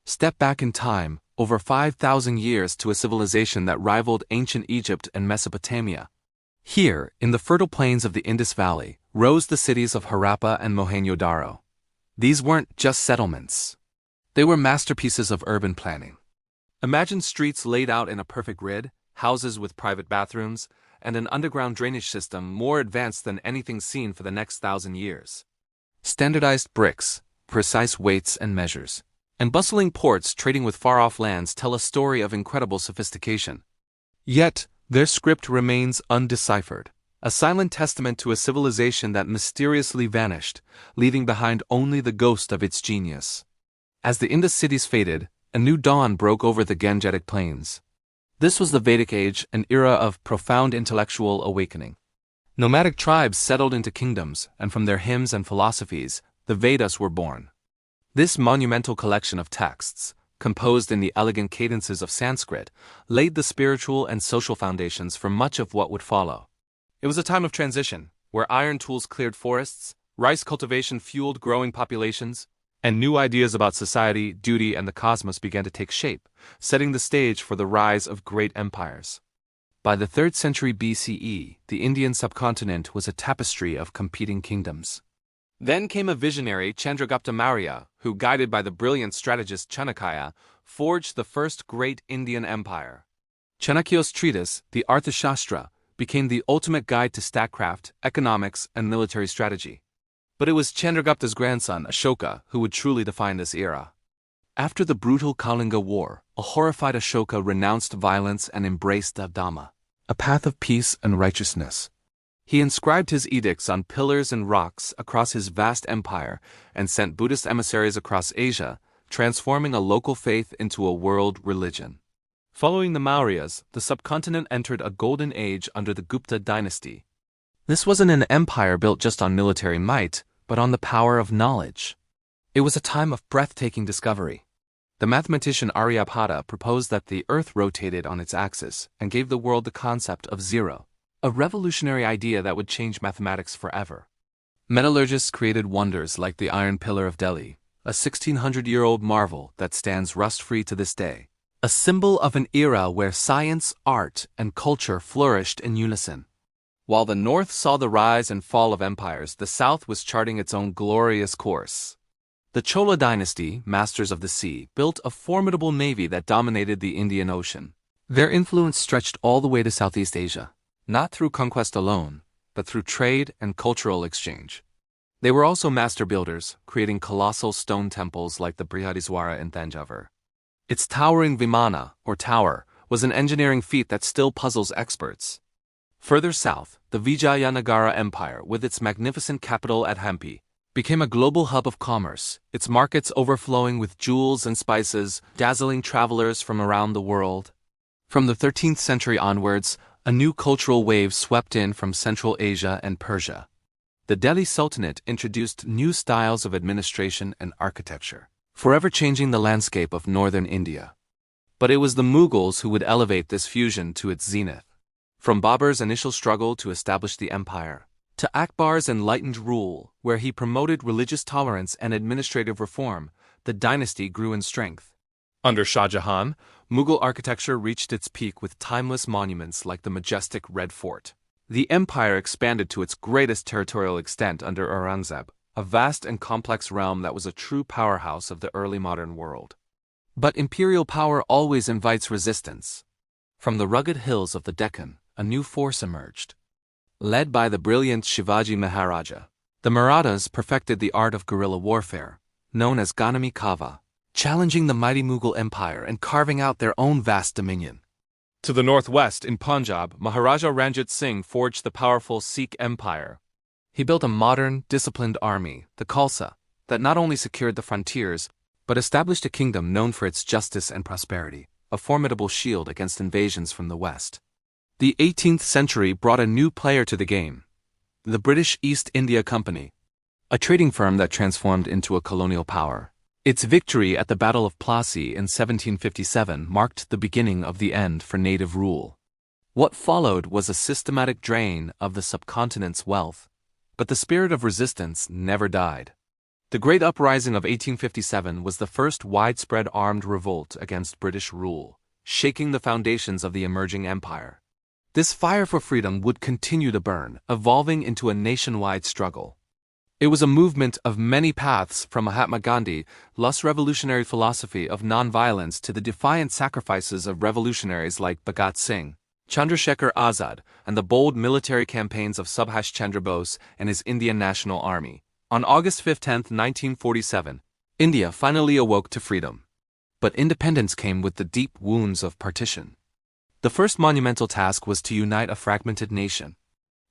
Step back in time, over 5,000 years to a civilization that rivaled ancient Egypt and Mesopotamia. Here, in the fertile plains of the Indus Valley, rose the cities of Harappa and Mohenjo-daro. These weren't just settlements. They were masterpieces of urban planning. Imagine streets laid out in a perfect grid, houses with private bathrooms, and an underground drainage system more advanced than anything seen for the next 1,000 years. Standardized bricks, precise weights and measures, and bustling ports trading with far-off lands tell a story of incredible sophistication. Yet, their script remains undeciphered, a silent testament to a civilization that mysteriously vanished, leaving behind only the ghost of its genius. As the Indus cities faded, a new dawn broke over the Gangetic plains. This was the Vedic age, an era of profound intellectual awakening. Nomadic tribes settled into kingdoms, and from their hymns and philosophies, the Vedas were born. This monumental collection of texts, composed in the elegant cadences of Sanskrit, laid the spiritual and social foundations for much of what would follow. It was a time of transition, where iron tools cleared forests, rice cultivation fueled growing populations, and new ideas about society, duty, and the cosmos began to take shape, setting the stage for the rise of great empires. By the 3rd century BCE, the Indian subcontinent was a tapestry of competing kingdoms. Then came a visionary, Chandragupta Maurya, who, guided by the brilliant strategist Chanakya, forged the first great Indian empire. Chanakya's treatise, the Arthashastra, became the ultimate guide to statecraft, economics, and military strategy. But it was Chandragupta's grandson, Ashoka, who would truly define this era. After the brutal Kalinga War, a horrified Ashoka renounced violence and embraced the Dhamma, a path of peace and righteousness. He inscribed his edicts on pillars and rocks across his vast empire and sent Buddhist emissaries across Asia, transforming a local faith into a world religion. Following the Mauryas, the subcontinent entered a golden age under the Gupta dynasty. This wasn't an empire built just on military might, but on the power of knowledge. It was a time of breathtaking discovery. The mathematician Aryabhata proposed that the Earth rotated on its axis and gave the world the concept of zero, a revolutionary idea that would change mathematics forever. Metallurgists created wonders like the Iron Pillar of Delhi, a 1,600-year-old marvel that stands rust-free to this day, a symbol of an era where science, art, and culture flourished in unison. While the North saw the rise and fall of empires, the South was charting its own glorious course. The Chola dynasty, masters of the sea, built a formidable navy that dominated the Indian Ocean. Their influence stretched all the way to Southeast Asia, not through conquest alone, but through trade and cultural exchange. They were also master builders, creating colossal stone temples like the Brihadiswara in Thanjavur. Its towering vimana, or tower, was an engineering feat that still puzzles experts. Further south, the Vijayanagara Empire, with its magnificent capital at Hampi, became a global hub of commerce, its markets overflowing with jewels and spices, dazzling travelers from around the world. From the 13th century onwards, a new cultural wave swept in from Central Asia and Persia. The Delhi Sultanate introduced new styles of administration and architecture, forever changing the landscape of northern India. But it was the Mughals who would elevate this fusion to its zenith. From Babur's initial struggle to establish the empire, to Akbar's enlightened rule, where he promoted religious tolerance and administrative reform, the dynasty grew in strength. Under Shah Jahan, Mughal architecture reached its peak with timeless monuments like the majestic Red Fort. The empire expanded to its greatest territorial extent under Aurangzeb, a vast and complex realm that was a true powerhouse of the early modern world. But imperial power always invites resistance. From the rugged hills of the Deccan, a new force emerged. Led by the brilliant Shivaji Maharaja, the Marathas perfected the art of guerrilla warfare, known as Ganami Kava, challenging the mighty Mughal Empire and carving out their own vast dominion. To the northwest, in Punjab, Maharaja Ranjit Singh forged the powerful Sikh Empire. He built a modern, disciplined army, the Khalsa, that not only secured the frontiers, but established a kingdom known for its justice and prosperity, a formidable shield against invasions from the west. The 18th century brought a new player to the game, the British East India Company, a trading firm that transformed into a colonial power. Its victory at the Battle of Plassey in 1757 marked the beginning of the end for native rule. What followed was a systematic drain of the subcontinent's wealth, but the spirit of resistance never died. The Great Uprising of 1857 was the first widespread armed revolt against British rule, shaking the foundations of the emerging empire. This fire for freedom would continue to burn, evolving into a nationwide struggle. It was a movement of many paths, from Mahatma Gandhi's revolutionary philosophy of nonviolence to the defiant sacrifices of revolutionaries like Bhagat Singh, Chandrasekhar Azad, and the bold military campaigns of Subhash Chandra Bose and his Indian National Army. On August 10, 1947, India finally awoke to freedom. But independence came with the deep wounds of partition. The first monumental task was to unite a fragmented nation.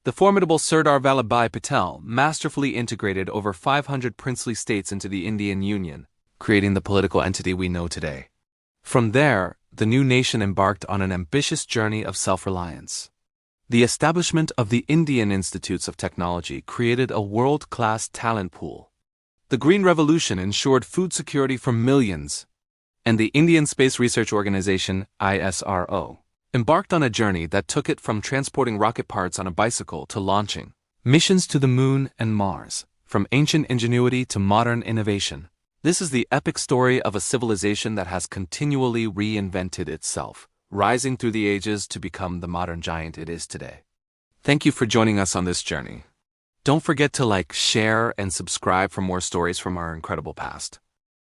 The formidable Sardar Vallabhbhai Patel masterfully integrated over 500 princely states into the Indian Union, creating the political entity we know today. From there, the new nation embarked on an ambitious journey of self-reliance. The establishment of the Indian Institutes of Technology created a world-class talent pool. The Green Revolution ensured food security for millions, and the Indian Space Research Organization, ISRO, embarked on a journey that took it from transporting rocket parts on a bicycle to launching missions to the Moon and Mars, from ancient ingenuity to modern innovation. This is the epic story of a civilization that has continually reinvented itself, rising through the ages to become the modern giant it is today. Thank you for joining us on this journey. Don't forget to like, share, and subscribe for more stories from our incredible past.